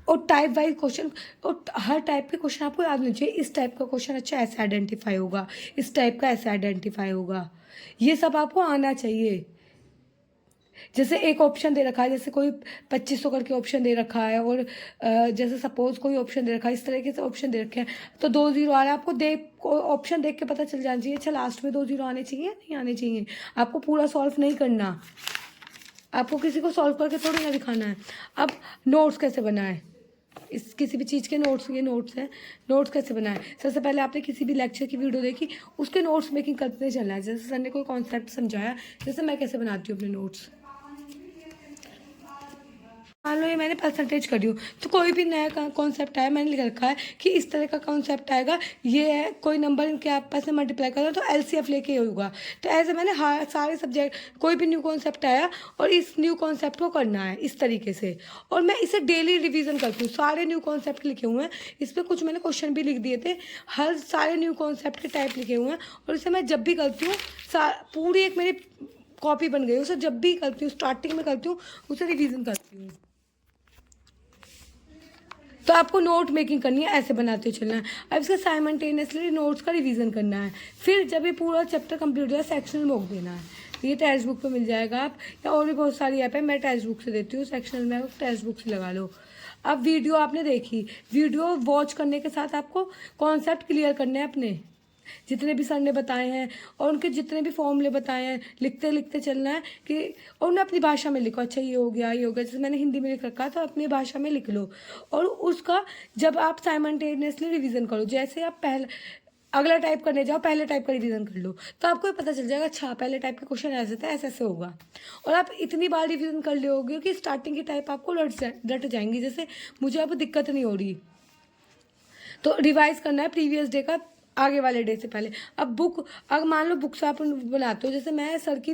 और type wise question, और हर type के क्वेश्चन आपको याद होने चाहिए। इस टाइप का क्वेश्चन अच्छा ऐसे आइडेंटिफाई होगा, इस टाइप का ऐसे आइडेंटिफाई होगा, ये सब आपको आना चाहिए। जैसे एक ऑप्शन दे रखा है, जैसे कोई 2500 करके ऑप्शन दे रखा है, और जैसे सपोज कोई ऑप्शन दे रखा है, इस तरीके से ऑप्शन दे रखे हैं, तो 2 जीरो आ रहा है, आपको ऑप्शन देख के पता चल जाना चाहिए अच्छा लास्ट में 2 जीरो आने चाहिए नहीं आने चाहिए। आपको पूरा सॉल्व नहीं करना, आपको किसी को सॉल्व करके थोड़ी ना दिखाना है। अब नोट्स कैसे बनाए, इस किसी भी चीज़ के नोट्स, ये नोट्स हैं, नोट्स कैसे बनाए। सबसे पहले आपने किसी भी लेक्चर की वीडियो देखी, उसके नोट्स मेकिंग करते चलना है। जैसे सर ने कोई कॉन्सेप्ट समझाया, जैसे मैं कैसे बनाती हूँ अपने नोट्स, मान लो ये मैंने परसेंटेज कर दी हूँ, तो कोई भी नया कॉन्सेप्ट आया, मैंने लिख रखा है कि इस तरह का कॉन्सेप्ट आएगा, ये है कोई नंबर इनके आपस में मल्टीप्लाई करो तो एलसीएफ लेके होगा। तो ऐसे मैंने सारे सब्जेक्ट, कोई भी न्यू कॉन्सेप्ट आया और इस न्यू कॉन्सेप्ट को करना है इस तरीके से, और मैं इसे डेली रिविजन करती हूँ। सारे न्यू कॉन्सेप्ट लिखे हुए हैं, इस पर कुछ मैंने क्वेश्चन भी लिख दिए थे, हर सारे न्यू कॉन्सेप्ट के टाइप लिखे हुए हैं, और इसे मैं जब भी करती हूँ पूरी एक मेरी कॉपी बन गई, उसे जब भी करती हूँ स्टार्टिंग में करती हूँ, उसे रिविजन करती हूँ। तो आपको नोट मेकिंग करनी है, ऐसे बनाते चलना है। अब इसका साइमल्टेनियसली नोट्स का रिवीजन करना है। फिर जब ये पूरा चैप्टर कंप्लीट हो जाए, सेक्शनल मॉक देना है। ये टेक्स्ट बुक पे मिल जाएगा, आप या और भी बहुत सारी ऐप है, मैं टेक्स्ट बुक से देती हूँ, सेक्शनल में टेक्स्ट बुक से लगा लो। अब वीडियो आपने देखी, वीडियो वॉच करने के साथ आपको कॉन्सेप्ट क्लियर करने हैं अपने, जितने भी सर ने बताए हैं और उनके जितने भी फॉर्मूले बताए हैं, लिखते लिखते चलना है कि, और उन्हें अपनी भाषा में लिखो। अच्छा ये हो गया, ये हो गया, जैसे मैंने हिंदी में लिख रखा है तो अपनी भाषा में लिख लो। और उसका जब आप साइमल्टेनियसली रिवीजन करो, जैसे आप पहले अगला टाइप करने जाओ, पहले टाइप का रिवीजन कर लो, तो आपको ये पता चल जाएगा अच्छा पहले टाइप के क्वेश्चन ऐसे थे, ऐसे ऐसे होगा। और आप इतनी बार रिवीजन कर लोगे कि स्टार्टिंग की टाइप आपको रट जाएंगी, जैसे मुझे अब दिक्कत नहीं हो रही। तो रिवाइज करना है प्रीवियस डे का आगे वाले डे से पहले। अब बुक, अगर मान लो बुक से आप बनाते हो, जैसे मैं सर की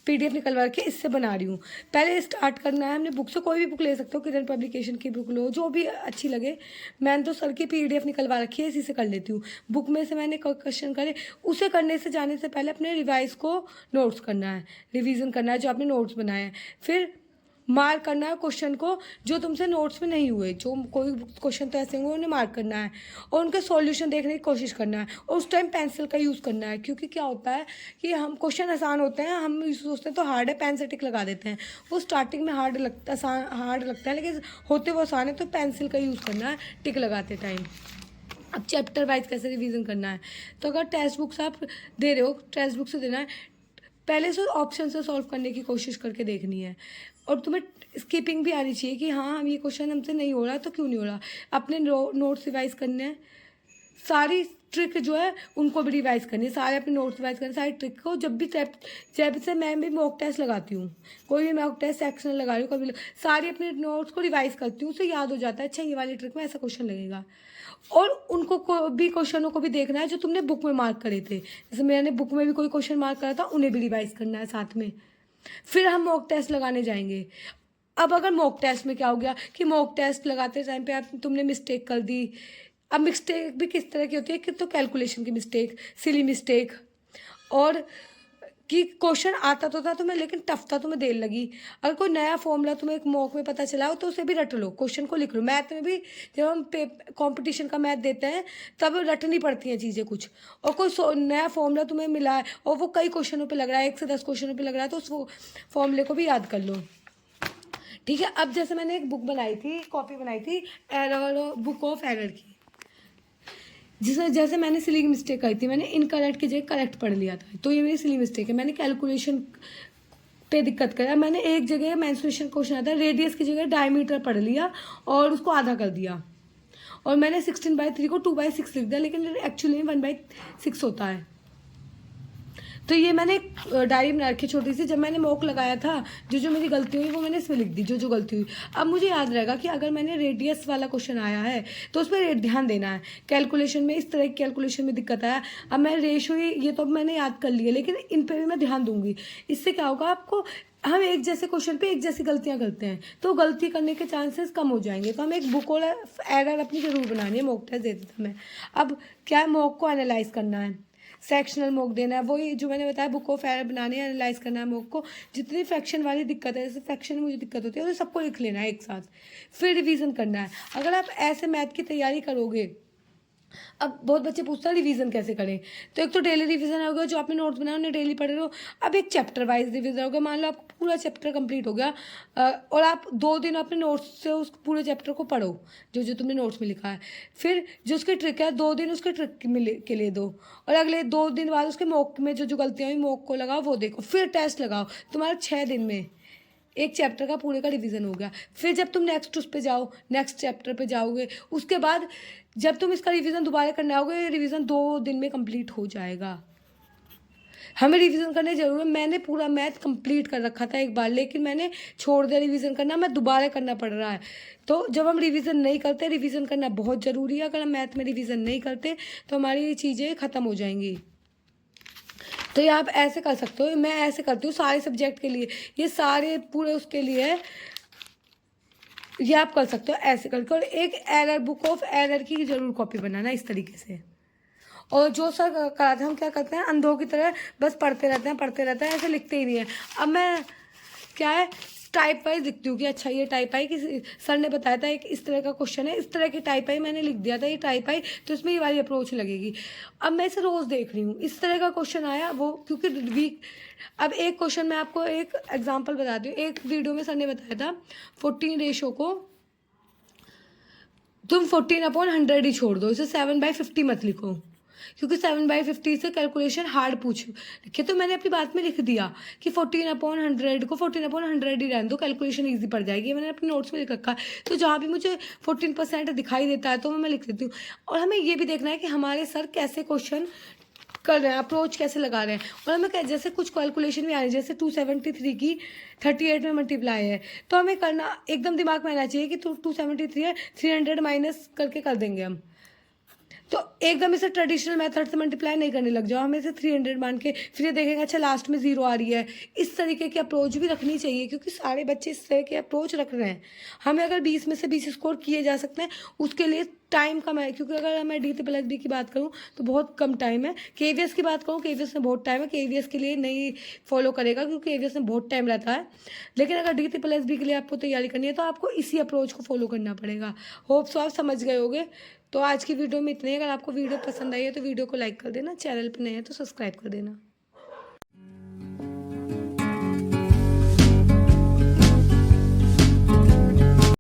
पीडीएफ निकलवा के इससे बना रही हूँ, पहले स्टार्ट करना है हमने बुक से, कोई भी बुक ले सकते हो, किरण पब्लिकेशन की बुक लो, जो भी अच्छी लगे। मैंने तो सर की पीडीएफ निकलवा रखी है, इसी से कर लेती हूँ। बुक में से मैंने क्वेश्चन करे, उसे करने से जाने से पहले अपने रिवाइज को नोट्स करना है, रिविज़न करना है जो आपने नोट्स बनाए हैं। फिर मार्क करना है क्वेश्चन को जो तुमसे नोट्स में नहीं हुए, जो कोई क्वेश्चन तो ऐसे होंगे उन्हें मार्क करना है, और उनके सॉल्यूशन देखने की कोशिश करना है। और उस टाइम पेंसिल का यूज़ करना है, क्योंकि क्या होता है कि हम क्वेश्चन आसान होते हैं, हम सोचते हैं तो हार्ड है, पेन से टिक लगा देते हैं। वो स्टार्टिंग में हार्ड लगता है, लेकिन होते वो आसान है, तो पेंसिल का यूज़ करना है टिक लगाते टाइम। अब चैप्टर वाइज कैसे रिवीजन करना है, तो अगर टेक्स्ट बुक्स आप दे रहे हो, टेक्स्ट बुक से देना है, पहले से ऑप्शन से सॉल्व करने की कोशिश करके देखनी है। और तुम्हें स्किपिंग भी आनी चाहिए कि हाँ हम ये क्वेश्चन हमसे नहीं हो रहा तो क्यों नहीं हो रहा। अपने नोट्स रिवाइज करने हैं, सारी ट्रिक जो है उनको भी रिवाइज करनी है, सारे अपने नोट्स रिवाइज करने, सारी ट्रिक को जब भी जब से मैं भी मॉक टेस्ट लगाती हूँ, कोई भी मॉक टेस्ट सेक्शनल लगा रही हूँ, कभी सारी अपने नोट्स को रिवाइज करती हूँ, उसे याद हो जाता है अच्छा ये वाली ट्रिक में ऐसा क्वेश्चन लगेगा। और उनको भी क्वेश्चनों को भी देखना है जो तुमने बुक में मार्क करे थे, जैसे मैंने बुक में भी कोई क्वेश्चन मार्क करा था, उन्हें भी रिवाइज करना है साथ में। फिर हम मॉक टेस्ट लगाने जाएंगे। अब अगर मॉक टेस्ट में क्या हो गया कि मॉक टेस्ट लगाते टाइम पे आप तुमने मिस्टेक कर दी। अब मिस्टेक भी किस तरह की होती है कि तो कैलकुलेशन की मिस्टेक, सिली मिस्टेक, और कि क्वेश्चन आता तो था तुम्हें लेकिन टफ था, तुम्हें देर लगी। अगर कोई नया फॉर्मूला तुम्हें एक मॉक में पता चला हो तो उसे भी रट लो, क्वेश्चन को लिख लो। मैथ में भी जब हम कंपटीशन का मैथ देते हैं तब रटनी पड़ती हैं चीज़ें कुछ। और कोई नया फॉर्मूला तुम्हें मिला है और वो कई क्वेश्चनों पे लग रहा है, 1 से 10 क्वेश्चनों पे लग रहा है, तो उस फॉर्मूले को भी याद कर लो। ठीक है। अब जैसे मैंने एक बुक बनाई थी, कॉपी बनाई थी एरर, बुक ऑफ एरर की, जिसमें जैसे मैंने सिली मिस्टेक करी थी, मैंने इनकरेक्ट की जगह करेक्ट पढ़ लिया था, तो ये मेरी सिली मिस्टेक है। मैंने कैलकुलेशन पे दिक्कत करा, मैंने एक जगह मेंस्ट्रुएशन क्वेश्चन आता है, रेडियस की जगह डायमीटर पढ़ लिया और उसको आधा कर दिया, और मैंने 16/3 को 2/6 लिख दिया, लेकिन एक्चुअली में 1/6 होता है। तो ये मैंने डायरी बना रखी छोटी सी, जब मैंने मॉक लगाया था जो जो मेरी गलती हुई वो मैंने इसमें लिख दी, जो जो गलती हुई। अब मुझे याद रहेगा कि अगर मैंने रेडियस वाला क्वेश्चन आया है तो उस पर ध्यान देना है। कैलकुलेशन में इस तरह की कैलकुलेशन में दिक्कत आया, अब मैं रेशो ये तो मैंने याद कर लिया, लेकिन इन पर भी मैं ध्यान दूंगी। इससे क्या होगा, आपको हम एक जैसे क्वेश्चन पे एक जैसी गलतियां करते हैं तो गलती करने के चांसेस कम हो जाएंगे। तो हमें एक बुक और एरर अपनी जरूर बनानी है मॉक टेस्ट देते समय। अब क्या है, मॉक को एनालाइज करना है, सेक्शनल मॉक देना है, वही जो मैंने बताया बुक ऑफ एरर बनाने है, एनालाइज करना है मॉक को, जितनी फ्रैक्शन वाली दिक्कत है, जैसे फ्रैक्शन में मुझे दिक्कत होती है तो सबको लिख लेना है एक साथ, फिर रिवीजन करना है। अगर आप ऐसे मैथ की तैयारी करोगे, अब बहुत बच्चे पूछते हैं रिवीजन कैसे करें, तो एक तो डेली रिवीजन हो गया, जो आपने नोट्स बनाया उन्हें डेली पढ़ रहे हो। अब एक चैप्टर वाइज रिवीजन हो गया, मान लो आपका पूरा चैप्टर कंप्लीट हो गया और आप 2 दिन अपने नोट्स से उस पूरे चैप्टर को पढ़ो, जो जो तुमने नोट्स में लिखा है। फिर जो उसकी ट्रिक है 2 दिन उसके ट्रिक के लिए दो, और अगले 2 दिन बाद उसके मॉक में जो जो गलतियाँ हुई मॉक को लगाओ, वो देखो, फिर टेस्ट लगाओ। तुम्हारा 6 दिन में एक चैप्टर का पूरे का रिवीजन हो गया। फिर जब तुम नेक्स्ट उस पे जाओ, नेक्स्ट चैप्टर पे जाओगे, उसके बाद जब तुम इसका रिवीजन दोबारा करने आओगे, रिवीजन 2 दिन में कंप्लीट हो जाएगा। हमें रिवीजन करने जरूर है। मैंने पूरा मैथ कंप्लीट कर रखा था एक बार, लेकिन मैंने छोड़ दिया रिवीजन करना, मैं दोबारा करना पड़ रहा है। तो जब हम रिवीजन नहीं करते, रिवीजन करना बहुत ज़रूरी है। अगर हम मैथ में रिवीजन नहीं करते तो हमारी चीज़ें ख़त्म हो जाएंगी। तो ये आप ऐसे कर सकते हो, मैं ऐसे करती हूँ सारे सब्जेक्ट के लिए, ये सारे पूरे उसके लिए है, ये आप कर सकते हो ऐसे करके। और एक एरर, बुक ऑफ एरर की जरूर कॉपी बनाना इस तरीके से। और जो सर कराते हैं, हम क्या करते हैं, अंधों की तरह बस पढ़ते रहते हैं, ऐसे लिखते ही नहीं है। अब मैं क्या है, टाइप वाइज लिखती हूँ कि अच्छा ये टाइप आई, कि सर ने बताया था एक इस तरह का क्वेश्चन है, इस तरह की टाइप आई, मैंने लिख दिया था ये टाइप आई, तो इसमें ये वाली अप्रोच लगेगी। अब मैं इसे रोज़ देख रही हूँ, इस तरह का क्वेश्चन आया वो, क्योंकि वीक। अब एक क्वेश्चन मैं आपको एक एग्जाम्पल बताती हूँ। एक वीडियो में सर ने बताया था 14 रेशो को तुम 14/100 ही छोड़ दो, इसे 7/50 मत लिखो, क्योंकि 7/50 से कैलकुलेशन हार्ड पूछ लिखे। तो मैंने अपनी बात में लिख दिया कि 14/100 को 14/100 ही रहने दो, कैलकुलेशन ईजी पड़ जाएगी। मैंने अपने नोट्स में लिख रखा है, तो जहाँ भी मुझे 14% दिखाई देता है तो मैं लिख देती हूँ। और हमें ये भी देखना है कि हमारे सर कैसे क्वेश्चन कर रहे हैं, अप्रोच कैसे लगा रहे हैं। और हमें जैसे कुछ कैलकुलेशन भी आ रही है, जैसे 273 की 38 में मल्टीप्लाई है, तो हमें करना एकदम दिमाग में आना चाहिए कि 273 है, 300 माइनस करके कर देंगे हम। तो एकदम इसे ट्रेडिशनल मेथड से मल्टीप्लाई नहीं करने लग जाओ, हमें इसे 300 मान के फिर ये देखेंगे अच्छा लास्ट में 0 आ रही है। इस तरीके की अप्रोच भी रखनी चाहिए, क्योंकि सारे बच्चे इस तरह की अप्रोच रख रहे हैं। हमें अगर 20 में से 20 स्कोर किए जा सकते हैं, उसके लिए टाइम कम है, क्योंकि अगर मैं DT+B की बात करूँ तो बहुत कम टाइम है। KVS की बात करूँ, KVS में बहुत टाइम है, KVS के लिए नहीं फॉलो करेगा क्योंकि KVS में बहुत टाइम रहता है। लेकिन अगर DT+B के लिए आपको तैयारी करनी है तो आपको इसी अप्रोच को फॉलो करना पड़ेगा। होप सो आप समझ गए होंगे। तो आज की वीडियो में इतने ही। अगर आपको वीडियो पसंद आई है तो वीडियो को लाइक कर देना, चैनल पर नए हैं तो सब्सक्राइब कर देना।